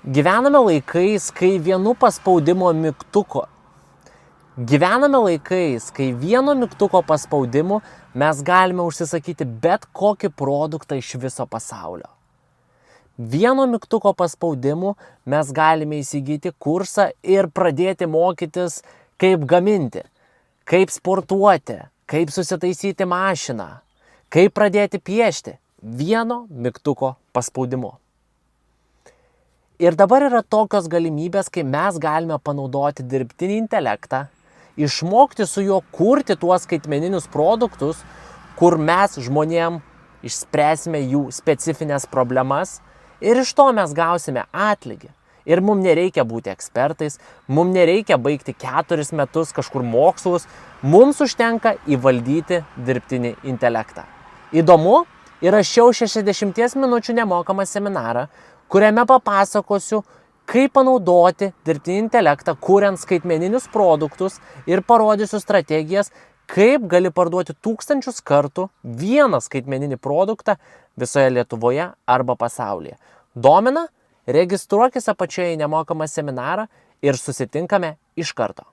Gyvename laikais, kai vienu paspaudimo mygtuko. Gyvename laikais, kai vieno mygtuko paspaudimu mes galime užsisakyti bet kokį produktą iš viso pasaulio. Vieno mygtuko paspaudimu mes galime įsigyti kursą ir pradėti mokytis, kaip gaminti, kaip sportuoti, kaip susitaisyti mašiną, kaip pradėti piešti vieno mygtuko paspaudimu. Ir dabar yra tokios galimybės, kai mes galime panaudoti dirbtinį intelektą, išmokti su juo kurti tuos skaitmeninius produktus, kur mes žmonėm išspręsime jų specifines problemas ir iš to mes gausime atlygį. Ir mums nereikia būti ekspertais, mums nereikia baigti 4 metus kažkur mokslus, mums užtenka įvaldyti dirbtinį intelektą. Įdomu, įrašiau 60 minučių nemokamą seminarą, kuriame papasakosiu, kaip panaudoti dirbtinį intelektą, kuriant skaitmeninius produktus ir parodysiu strategijas, kaip gali parduoti 1000 kartų vieną skaitmeninį produktą visoje Lietuvoje arba pasaulyje. Domina? Registruokis apačioje į nemokamą seminarą ir susitinkame iš karto.